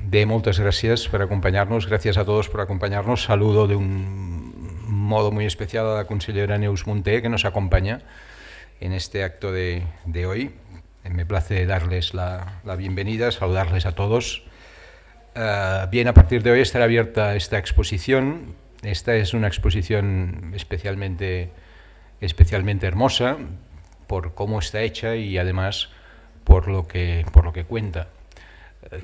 de muchas gracias por acompañarnos. Gracias a todos por acompañarnos. Saludo de un modo muy especial a la consellera Neus Munté, que nos acompaña en este acto de hoy. Me place darles la bienvenida, saludarles a todos. Bien, a partir de hoy estará abierta esta exposición. Esta es una exposición especialmente hermosa por cómo está hecha y además por lo que cuenta.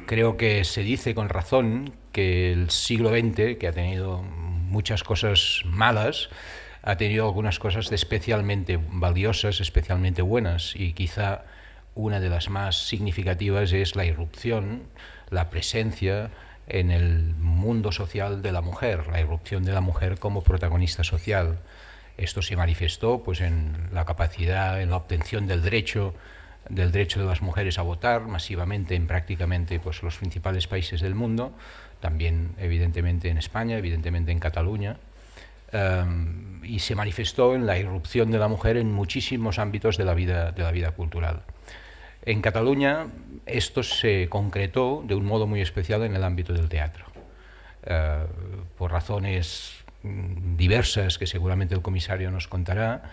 Creo que se dice con razón que el siglo XX, que ha tenido muchas cosas malas, ha tenido algunas cosas especialmente valiosas, especialmente buenas, y quizá una de las más significativas es la irrupción, la presencia en el mundo social de la mujer, la irrupción de la mujer como protagonista social. Esto se manifestó pues, en la capacidad, en la obtención del derecho de las mujeres a votar masivamente en prácticamente pues, los principales países del mundo, también evidentemente en España, evidentemente en Cataluña, y se manifestó en la irrupción de la mujer en muchísimos ámbitos de la vida cultural. En Cataluña esto se concretó de un modo muy especial en el ámbito del teatro, por razones diversas que seguramente el comisario nos contará.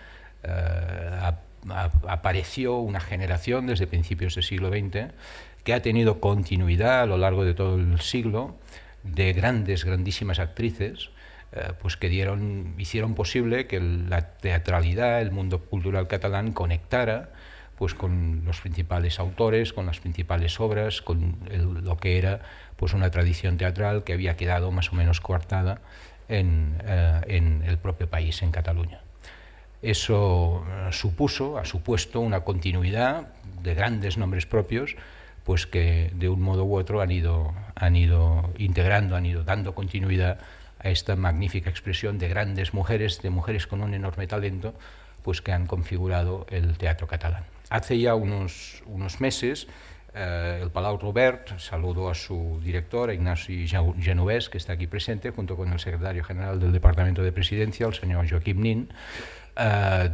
Apareció una generación desde principios del siglo XX que ha tenido continuidad a lo largo de todo el siglo de grandísimas actrices pues que hicieron posible que la teatralidad, el mundo cultural catalán conectara pues con los principales autores, con las principales obras, con lo que era pues una tradición teatral que había quedado más o menos coartada en el propio país, en Cataluña. Eso ha supuesto una continuidad de grandes nombres propios, pues que de un modo u otro han ido integrando, han ido dando continuidad a esta magnífica expresión de grandes mujeres, de mujeres con un enorme talento, pues que han configurado el teatro catalán. Hace ya unos meses, el Palau Robert saludó a su director, Ignasi Genovès, que está aquí presente, junto con el secretario general del Departamento de Presidencia, el señor Joaquim Nin.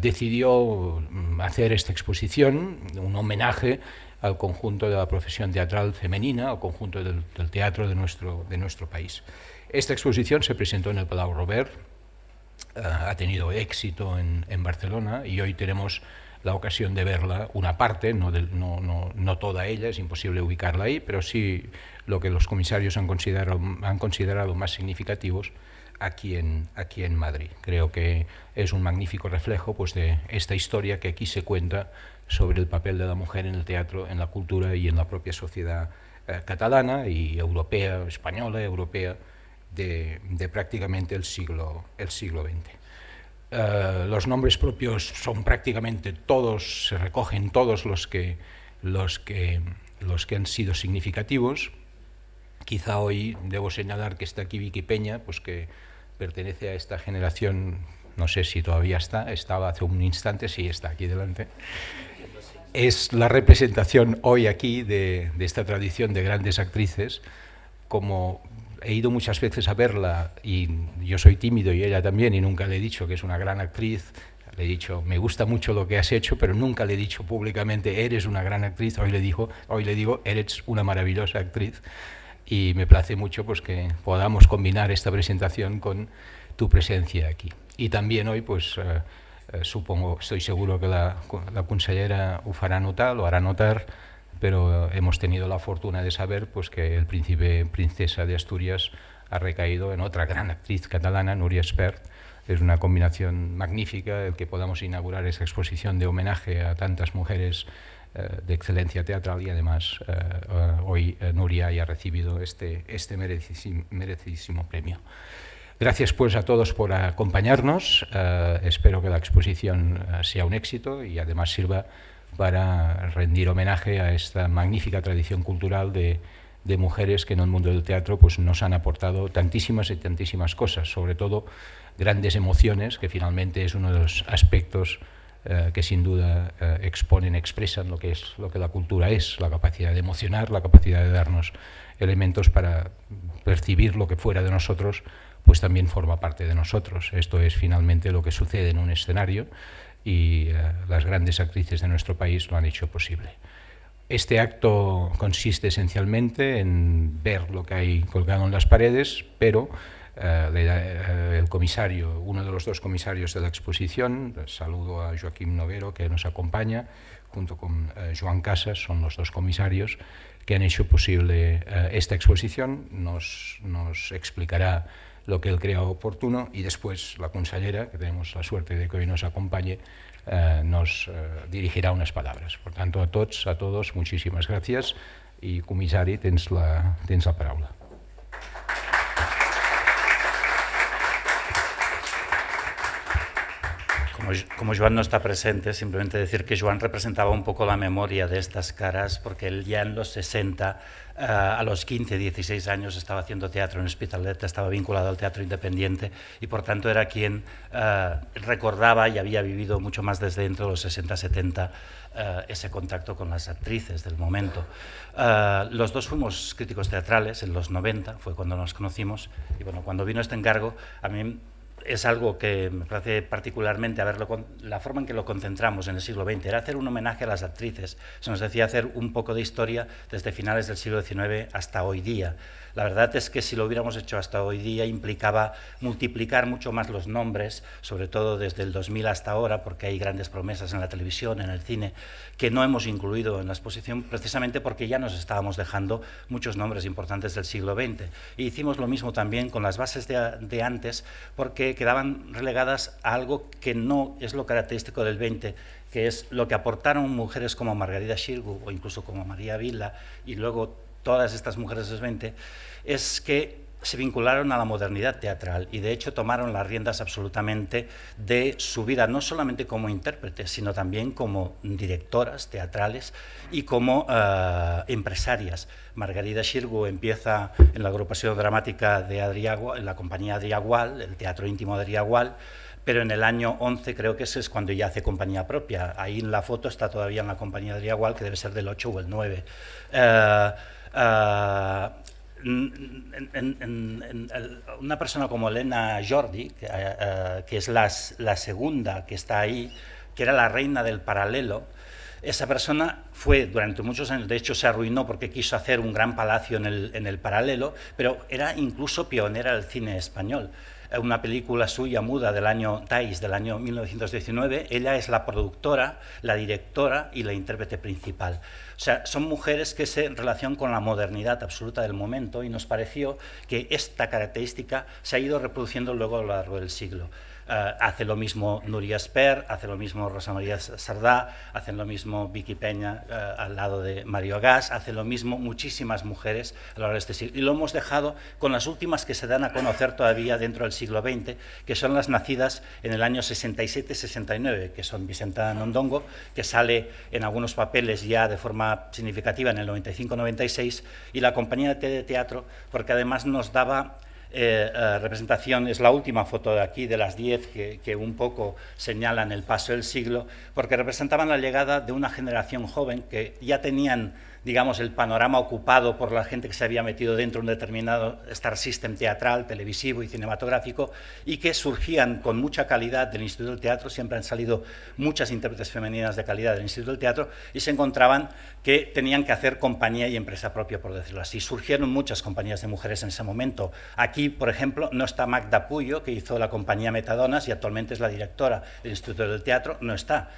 Decidió hacer esta exposición, un homenaje al conjunto de la profesión teatral femenina, al conjunto del teatro de nuestro país. Esta exposición se presentó en el Palau Robert, ha tenido éxito en Barcelona y hoy tenemos la ocasión de verla, una parte, no toda ella, es imposible ubicarla ahí, pero sí lo que los comisarios han considerado más significativos aquí en Madrid. Creo que es un magnífico reflejo pues, de esta historia que aquí se cuenta sobre el papel de la mujer en el teatro, en la cultura y en la propia sociedad catalana y europea, española, europea, de prácticamente el siglo XX. Los nombres propios son prácticamente todos, se recogen todos los que han sido significativos. Quizá hoy debo señalar que está aquí Vicky Peña, pues que pertenece a esta generación, no sé si todavía estaba hace un instante, sí está aquí delante. Es la representación hoy aquí de esta tradición de grandes actrices. Como he ido muchas veces a verla y yo soy tímido y ella también y nunca le he dicho que es una gran actriz, le he dicho me gusta mucho lo que has hecho, pero nunca le he dicho públicamente eres una gran actriz. Hoy le digo eres una maravillosa actriz. Y me place mucho pues, que podamos combinar esta presentación con tu presencia aquí. Y también hoy, pues, estoy seguro que la consellera lo hará notar, pero hemos tenido la fortuna de saber pues, que el príncipe princesa de Asturias ha recaído en otra gran actriz catalana, Núria Espert. Es una combinación magnífica el que podamos inaugurar esta exposición de homenaje a tantas mujeres de excelencia teatral y además hoy Núria ya ha recibido este merecidísimo premio. Gracias pues a todos por acompañarnos, espero que la exposición sea un éxito y además sirva para rendir homenaje a esta magnífica tradición cultural de mujeres que en el mundo del teatro pues, nos han aportado tantísimas y tantísimas cosas, sobre todo grandes emociones, que finalmente es uno de los aspectos que sin duda expresan lo que la cultura es, la capacidad de emocionar, la capacidad de darnos elementos para percibir lo que fuera de nosotros, pues también forma parte de nosotros. Esto es finalmente lo que sucede en un escenario y las grandes actrices de nuestro país lo han hecho posible. Este acto consiste esencialmente en ver lo que hay colgado en las paredes, pero el comisario, uno de los dos comisarios de la exposición, saludo a Joaquim Noguero, que nos acompaña, junto con Joan Casas, son los dos comisarios que han hecho posible esta exposición. Nos explicará lo que él crea oportuno y después la consellera, que tenemos la suerte de que hoy nos acompañe, nos dirigirá unas palabras. Por tanto, a todos, muchísimas gracias y, comissari, tens la paraula. Como Joan no está presente, simplemente decir que Joan representaba un poco la memoria de estas caras, porque él ya en los 60, a los 15, 16 años, estaba haciendo teatro en Hospitalet, estaba vinculado al teatro independiente y por tanto era quien recordaba y había vivido mucho más desde dentro de los 60, 70 ese contacto con las actrices del momento. Los dos fuimos críticos teatrales en los 90, fue cuando nos conocimos, y bueno, cuando vino este encargo, a mí es algo que me parece particularmente, la forma en que lo concentramos en el siglo XX, era hacer un homenaje a las actrices. Se nos decía hacer un poco de historia desde finales del siglo XIX hasta hoy día. La verdad es que si lo hubiéramos hecho hasta hoy día implicaba multiplicar mucho más los nombres, sobre todo desde el 2000 hasta ahora, porque hay grandes promesas en la televisión, en el cine, que no hemos incluido en la exposición precisamente porque ya nos estábamos dejando muchos nombres importantes del siglo XX. Y hicimos lo mismo también con las bases de antes, porque quedaban relegadas a algo que no es lo característico del 20, que es lo que aportaron mujeres como Margarida Xirgu o incluso como María Vila y luego todas estas mujeres del 20, es que se vincularon a la modernidad teatral y de hecho tomaron las riendas absolutamente de su vida, no solamente como intérpretes, sino también como directoras teatrales y como empresarias. Margarida Xirgu empieza en la agrupación dramática de Adrià, en la compañía Adrià Gual, el teatro íntimo de Adrià Gual, pero en el año 11 creo que ese es cuando ya hace compañía propia. Ahí en la foto está todavía en la compañía Adrià Gual, que debe ser del 8 o el 9. Una persona como Elena Jordi, que es la segunda que está ahí, que era la reina del paralelo, esa persona fue durante muchos años, de hecho se arruinó porque quiso hacer un gran palacio en el paralelo, pero era incluso pionera del cine español. Una película suya muda del año Thais, del año 1919, ella es la productora, la directora y la intérprete principal. O sea, son mujeres que se relacionan con la modernidad absoluta del momento y nos pareció que esta característica se ha ido reproduciendo luego a lo largo del siglo. Hace lo mismo Núria Espert, hace lo mismo Rosa María Sardá, hacen lo mismo Vicky Peña al lado de Mario Agas, hace lo mismo muchísimas mujeres a lo largo de este siglo. Y lo hemos dejado con las últimas que se dan a conocer todavía dentro del siglo XX, que son las nacidas en el año 67-69, que son Vicenta Nondongo, que sale en algunos papeles ya de forma significativa en el 95-96, y la compañía de teatro, porque además nos daba representación, es la última foto de aquí, de las 10 que un poco señalan el paso del siglo, porque representaban la llegada de una generación joven que ya tenían, digamos, el panorama ocupado por la gente que se había metido dentro de un determinado Star System teatral, televisivo y cinematográfico, y que surgían con mucha calidad del Instituto del Teatro. Siempre han salido muchas intérpretes femeninas de calidad del Instituto del Teatro y se encontraban que tenían que hacer compañía y empresa propia, por decirlo así. Surgieron muchas compañías de mujeres en ese momento. Aquí, por ejemplo, no está Magda Puyo, que hizo la compañía Metadonas y actualmente es la directora del Instituto del Teatro, no está.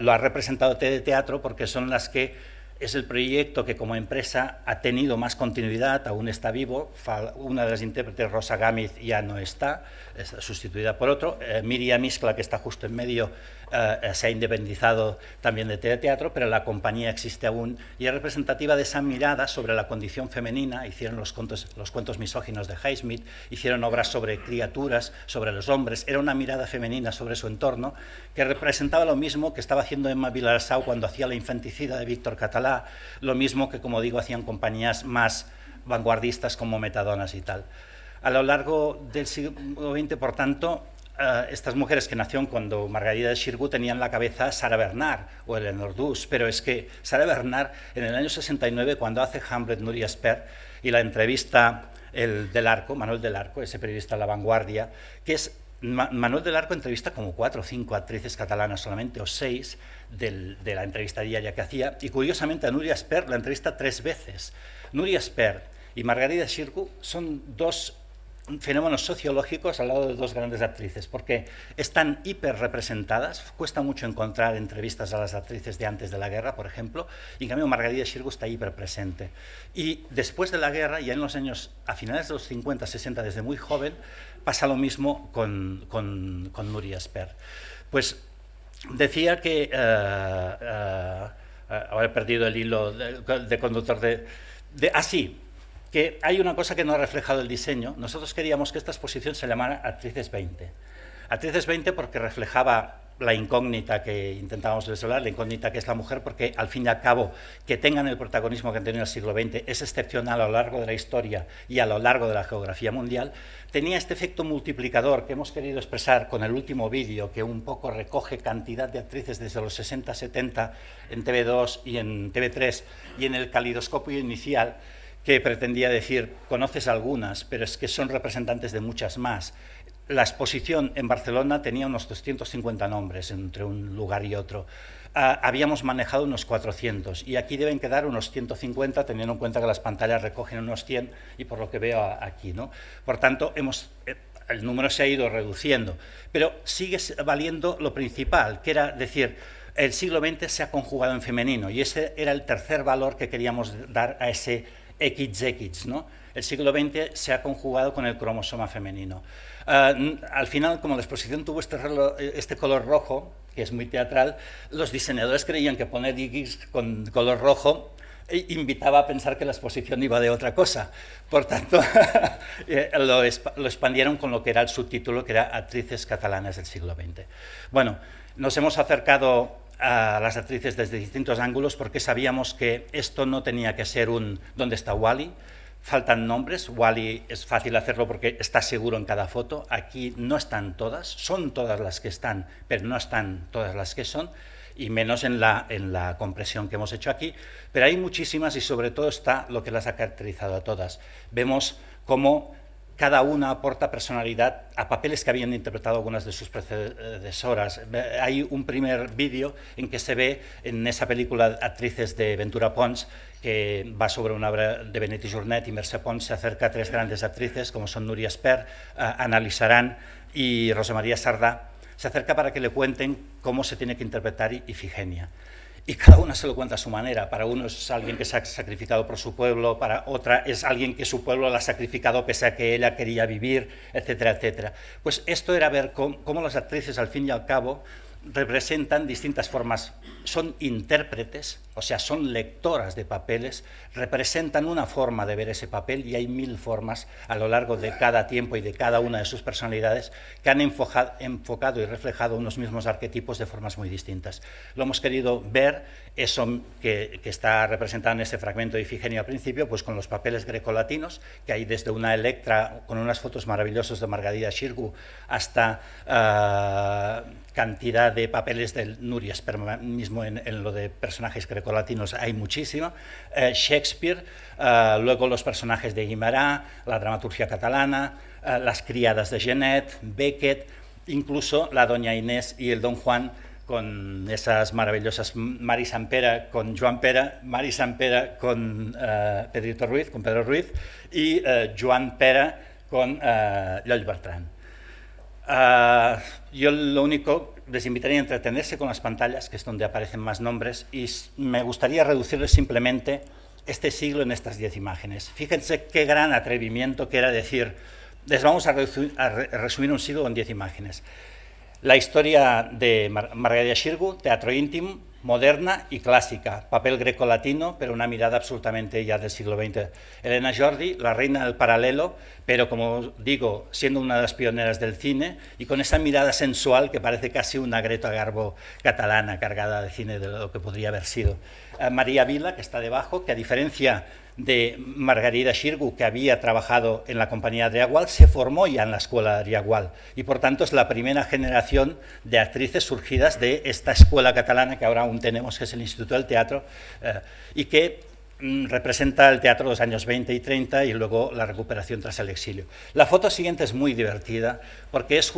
Lo ha representado TD Teatro porque son las que es el proyecto que como empresa ha tenido más continuidad, aún está vivo. Una de las intérpretes, Rosa Gámez, ya no está sustituida por otro. Miriam Iscla, que está justo en medio, se ha independizado también de teatro, pero la compañía existe aún y es representativa de esa mirada sobre la condición femenina. Hicieron los cuentos misóginos de Highsmith, hicieron obras sobre criaturas, sobre los hombres. Era una mirada femenina sobre su entorno que representaba lo mismo que estaba haciendo Emma Vilarsau cuando hacía La infanticida de Víctor Català, lo mismo que, como digo, hacían compañías más vanguardistas como Metadonas y tal. A lo largo del siglo XX, por tanto, estas mujeres que nacieron cuando Margarida Xirgu tenían en la cabeza Sara Bernard o Eleanor Duse, pero es que Sara Bernard en el año 69, cuando hace Hamlet Núria Espert y la entrevista Manuel Del Arco, ese periodista de La Vanguardia, que es Manuel del Arco entrevista como 4 o 5 actrices catalanas solamente, o 6 de la entrevista diaria que hacía, y curiosamente a Núria Espert la entrevista 3 veces. Núria Espert y Margarida Xirgu son 2 fenómenos sociológicos al lado de 2 grandes actrices, porque están hiperrepresentadas, cuesta mucho encontrar entrevistas a las actrices de antes de la guerra, por ejemplo, y en cambio Margarida Xirgu está hiperpresente. Y después de la guerra, ya en los años, a finales de los 50, 60, desde muy joven, pasa lo mismo con Núria Espert. Pues decía que, ahora he perdido el hilo de conductor sí, que hay una cosa que no ha reflejado el diseño. Nosotros queríamos que esta exposición se llamara Actrices 20. Actrices 20 porque reflejaba la incógnita que intentábamos desvelar, la incógnita que es la mujer, porque al fin y al cabo que tengan el protagonismo que han tenido en el siglo XX es excepcional a lo largo de la historia y a lo largo de la geografía mundial. Tenía este efecto multiplicador que hemos querido expresar con el último vídeo, que un poco recoge cantidad de actrices desde los 60, 70 en TV2 y en TV3 y en el calidoscopio inicial, que pretendía decir, conoces algunas, pero es que son representantes de muchas más. La exposición en Barcelona tenía unos 250 nombres entre un lugar y otro. Habíamos manejado unos 400 y aquí deben quedar unos 150, teniendo en cuenta que las pantallas recogen unos 100 y por lo que veo aquí, ¿no? Por tanto, el número se ha ido reduciendo, pero sigue valiendo lo principal, que era decir, el siglo XX se ha conjugado en femenino y ese era el tercer valor que queríamos dar a ese XX, ¿no? El siglo XX se ha conjugado con el cromosoma femenino. Al final, como la exposición tuvo este color rojo, que es muy teatral, los diseñadores creían que poner X con color rojo invitaba a pensar que la exposición iba de otra cosa. Por tanto, lo expandieron con lo que era el subtítulo, que era Actrices catalanas del siglo XX. Bueno, nos hemos acercado a las actrices desde distintos ángulos porque sabíamos que esto no tenía que ser un ¿dónde está Wally? Faltan nombres, Wally es fácil hacerlo porque está seguro en cada foto, aquí no están todas, son todas las que están, pero no están todas las que son, y menos en la compresión que hemos hecho aquí, pero hay muchísimas y sobre todo está lo que las ha caracterizado a todas. Vemos cómo cada una aporta personalidad a papeles que habían interpretado algunas de sus predecesoras. Hay un primer vídeo en que se ve en esa película Actrices de Ventura Pons, que va sobre una obra de Benet i Jornet, y Mercè Pons se acerca a 3 grandes actrices, como son Núria Espert, Ana Lizaran y Rosa María Sardá. Se acerca para que le cuenten cómo se tiene que interpretar Ifigenia. Y cada una se lo cuenta a su manera. Para uno es alguien que se ha sacrificado por su pueblo, para otra es alguien que su pueblo la ha sacrificado pese a que ella quería vivir, etcétera, etcétera. Pues esto era ver cómo las actrices, al fin y al cabo, representan distintas formas, son intérpretes, o sea, son lectoras de papeles, representan una forma de ver ese papel y hay 1000 formas a lo largo de cada tiempo y de cada una de sus personalidades que han enfocado y reflejado unos mismos arquetipos de formas muy distintas. Lo hemos querido ver, eso que está representado en este fragmento de Ifigenia al principio, pues con los papeles grecolatinos, que hay desde una Electra con unas fotos maravillosas de Margarida Xirgu hasta cantidad de papeles de Núria Espert, mismo en lo de personajes grecolatinos hay muchísimo, Shakespeare, luego los personajes de Guimarà, la dramaturgia catalana, las criadas de Genet, Beckett, incluso la doña Inés y el don Juan, con esas maravillosas Mari Sampera con Joan Pera, Mari Sampera con Pedro Ruiz y Joan Pera con Lloll Bertran. Yo lo único, les invitaría a entretenerse con las pantallas, que es donde aparecen más nombres, y me gustaría reducirles simplemente este siglo en estas 10 imágenes. Fíjense qué gran atrevimiento que era decir, les vamos a resumir un siglo en 10 imágenes. La historia de Margarida Xirgu, teatro íntimo, moderna y clásica, papel grecolatino, pero una mirada absolutamente ya del siglo XX. Elena Jordi, la reina del paralelo, pero como digo, siendo una de las pioneras del cine y con esa mirada sensual que parece casi una Greta Garbo catalana, cargada de cine de lo que podría haber sido. María Vila, que está debajo, que a diferencia de Margarida Xirgu, que había trabajado en la compañía de Riagual, se formó ya en la escuela de Riagual y por tanto es la primera generación de actrices surgidas de esta escuela catalana que ahora aún tenemos, que es el Instituto del Teatro, y que representa el teatro de los años 20 y 30 y luego la recuperación tras el exilio. La foto siguiente es muy divertida porque es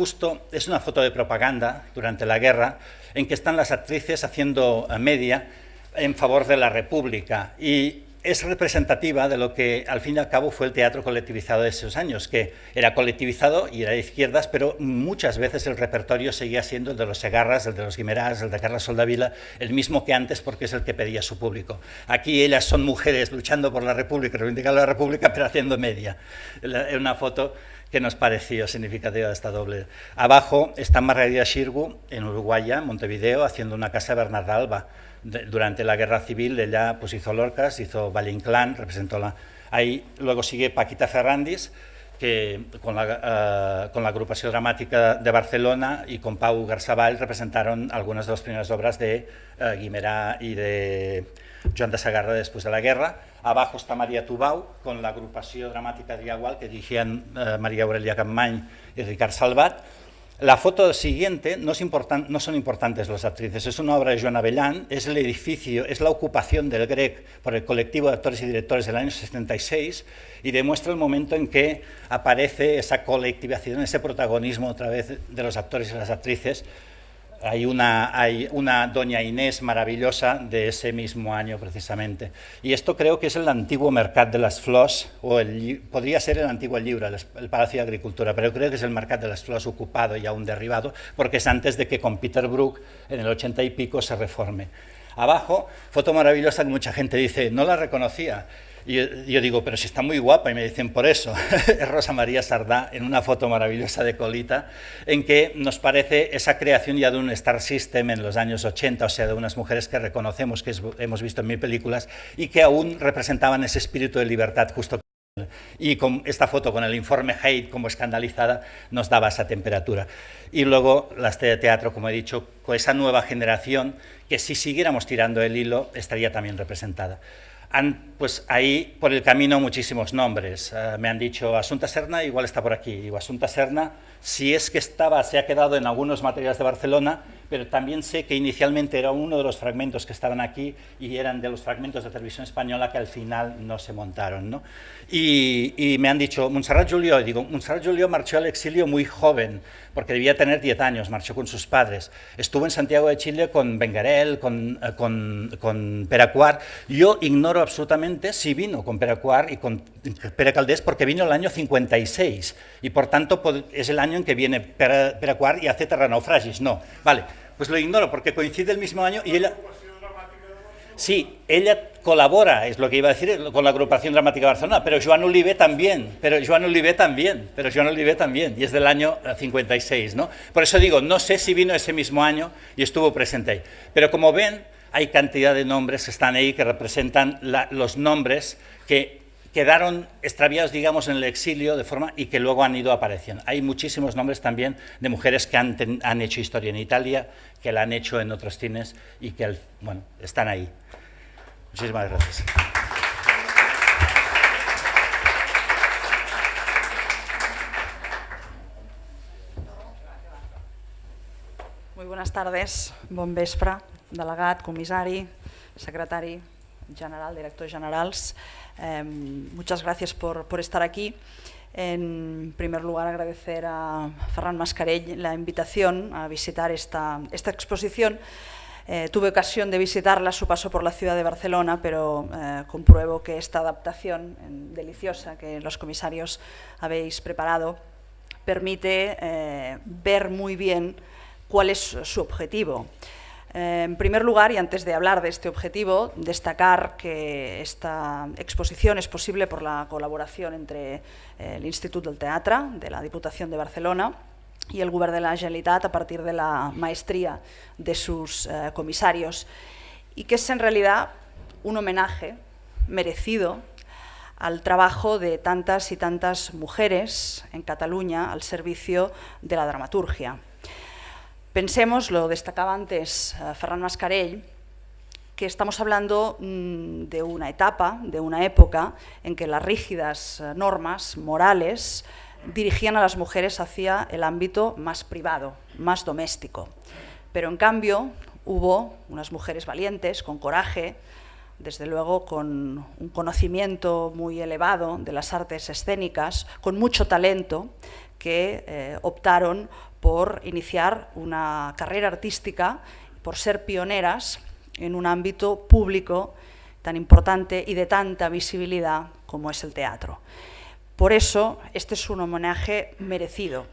una foto de propaganda durante la guerra en que están las actrices haciendo media en favor de la República y es representativa de lo que al fin y al cabo fue el teatro colectivizado de esos años, que era colectivizado y era de izquierdas, pero muchas veces el repertorio seguía siendo el de los Segarras, el de los Guimerás, el de Carles Soldevila, el mismo que antes porque es el que pedía su público. Aquí ellas son mujeres luchando por la República, reivindicando la República, pero haciendo media. Es una foto que nos pareció significativa de esta doble. Abajo está Margarida Xirgu, en Uruguay, en Montevideo, haciendo una casa de Bernarda Alba. Durante la guerra civil ella pues hizo Lorcas, hizo Valle Inclán, representó ahí. Luego sigue Paquita Ferrandis, que con la agrupación dramática de Barcelona y con Pau Garzabal representaron algunas de las primeras obras de Guimerá y de Joan de Sagarra después de la guerra. Abajo está María Tubau, con la agrupación dramática de Igual, que dirigían María Aurelia Capmany y Ricard Salvat. La foto siguiente no son importantes las actrices, es una obra de Joan Avellán, es el edificio, es la ocupación del GREC por el colectivo de actores y directores del año 76 y demuestra el momento en que aparece esa colectivización, ese protagonismo otra vez de los actores y las actrices. Hay una doña Inés maravillosa de ese mismo año precisamente. Y esto creo que es el antiguo Mercat de las Flors, podría ser el antiguo Llibre, el Palacio de Agricultura, pero creo que es el Mercat de las Flors ocupado y aún derribado, porque es antes de que con Peter Brook en el 80 y pico se reforme. Abajo, foto maravillosa que mucha gente dice, no la reconocía. Y yo digo, pero si está muy guapa, y me dicen, por eso, es Rosa María Sardá, en una foto maravillosa de Colita, en que nos parece esa creación ya de un Star System en los años 80, o sea, de unas mujeres que reconocemos, que hemos visto en 1000 películas, y que aún representaban ese espíritu de libertad justo. Y con esta foto, con el informe Haidt como escandalizada, nos daba esa temperatura. Y luego las de teatro, como he dicho, con esa nueva generación, que si siguiéramos tirando el hilo, estaría también representada. Pues ahí por el camino muchísimos nombres. Me han dicho Asunta Serna, igual está por aquí. Digo, Asunta Serna, si es que estaba, se ha quedado en algunos materiales de Barcelona, pero también sé que inicialmente era uno de los fragmentos que estaban aquí y eran de los fragmentos de Televisión Española que al final no se montaron, ¿no? Y me han dicho, Montserrat Julió, y digo, Montserrat Julió marchó al exilio muy joven, porque debía tener 10 años, marchó con sus padres. Estuvo en Santiago de Chile con Benguerel, con Pere Quart. Yo ignoro absolutamente si vino con Pere Quart y con Pere Caldés, porque vino el año 56, y por tanto es el año en que viene Pere Quart y hace Terra Naufragis. No, vale, pues lo ignoro, porque coincide el mismo año y ella... Sí, ella colabora, es lo que iba a decir, con la agrupación dramática de Barcelona, pero Joan Oliver también, y es del año 56, ¿no? Por eso digo, no sé si vino ese mismo año y estuvo presente ahí. Pero como ven, hay cantidad de nombres que están ahí que representan los nombres que quedaron extraviados, digamos, en el exilio de forma y que luego han ido apareciendo. Hay muchísimos nombres también de mujeres que han hecho historia en Italia, que la han hecho en otros cines y que, bueno, están ahí. Muchísimas gracias. Muy buenas tardes, bon vespre, delegat, comissari, secretari general, directors generals. Muchas gracias por estar aquí. En primer lugar, agradecer a Ferran Mascarell la invitación a visitar esta exposición. Tuve ocasión de visitarla a su paso por la ciudad de Barcelona, pero compruebo que esta adaptación deliciosa que los comisarios habéis preparado permite ver muy bien cuál es su objetivo. En primer lugar, y antes de hablar de este objetivo, destacar que esta exposición es posible por la colaboración entre el Institut del Teatre de la Diputación de Barcelona y el Govern de la Generalitat a partir de la maestría de sus comisarios, y que es en realidad un homenaje merecido al trabajo de tantas y tantas mujeres en Cataluña al servicio de la dramaturgia. Pensemos, lo destacaba antes Ferran Mascarell, que estamos hablando de una etapa, de una época en que las rígidas normas morales dirigían a las mujeres hacia el ámbito más privado, más doméstico. Pero en cambio hubo unas mujeres valientes, con coraje, desde luego con un conocimiento muy elevado de las artes escénicas, con mucho talento, que optaron por iniciar una carrera artística, por ser pioneras en un ámbito público tan importante y de tanta visibilidad como es el teatro. Por eso, este es un homenaje merecido.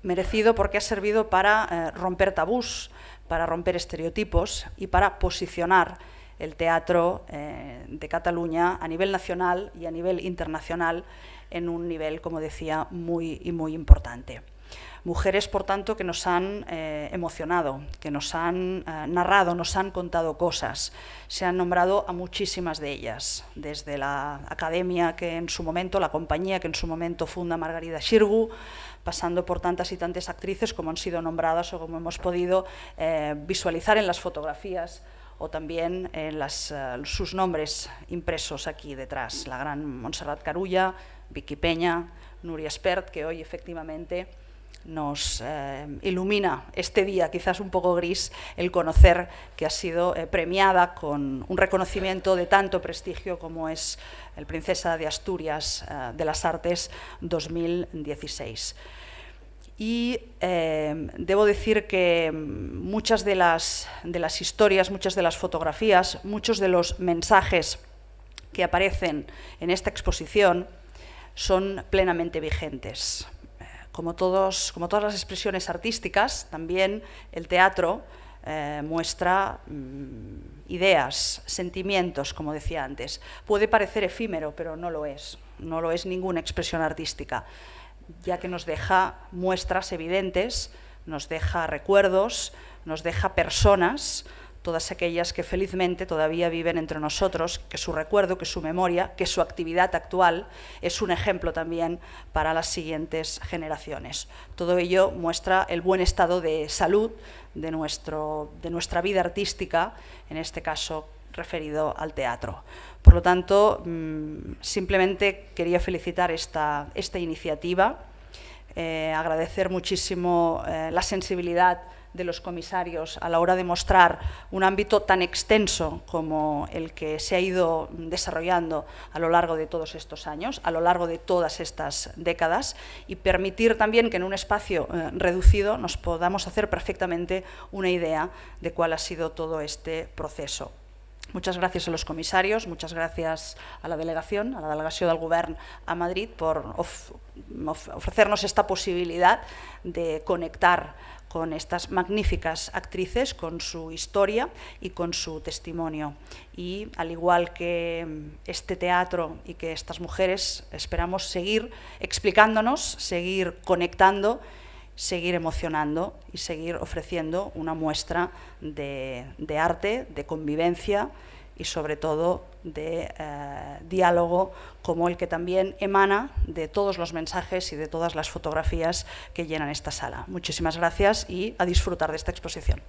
Merecido porque ha servido para romper tabús, para romper estereotipos y para posicionar el teatro de Cataluña a nivel nacional y a nivel internacional en un nivel, como decía, muy importante. Mujeres, por tanto, que nos han emocionado, que nos han narrado, nos han contado cosas. Se han nombrado a muchísimas de ellas, desde la academia que en su momento, la compañía que en su momento funda Margarida Xirgu, pasando por tantas y tantas actrices como han sido nombradas o como hemos podido visualizar en las fotografías o también en sus nombres impresos aquí detrás. La gran Montserrat Carulla, Vicky Peña, Núria Espert, que hoy efectivamente nos ilumina este día, quizás un poco gris, el conocer que ha sido premiada con un reconocimiento de tanto prestigio como es el Princesa de Asturias de las Artes 2016. Y debo decir que muchas de las historias, muchas de las fotografías, muchos de los mensajes que aparecen en esta exposición son plenamente vigentes. Como todas las expresiones artísticas, también el teatro muestra ideas, sentimientos, como decía antes. Puede parecer efímero, pero no lo es. No lo es ninguna expresión artística, ya que nos deja muestras evidentes, nos deja recuerdos, nos deja personas, todas aquellas que felizmente todavía viven entre nosotros, que su recuerdo, que su memoria, que su actividad actual es un ejemplo también para las siguientes generaciones. Todo ello muestra el buen estado de salud de nuestra vida artística, en este caso referido al teatro. Por lo tanto, simplemente quería felicitar esta iniciativa, agradecer muchísimo la sensibilidad de los comisarios a la hora de mostrar un ámbito tan extenso como el que se ha ido desarrollando a lo largo de todos estos años, a lo largo de todas estas décadas, y permitir también que en un espacio reducido nos podamos hacer perfectamente una idea de cuál ha sido todo este proceso. Muchas gracias a los comisarios, muchas gracias a la delegación del Govern a Madrid por ofrecernos esta posibilidad de conectar con estas magníficas actrices, con su historia y con su testimonio. Y al igual que este teatro y que estas mujeres, esperamos seguir explicándonos, seguir conectando, seguir emocionando y seguir ofreciendo una muestra de arte, de convivencia y sobre todo de diálogo como el que también emana de todos los mensajes y de todas las fotografías que llenan esta sala. Muchísimas gracias y a disfrutar de esta exposición.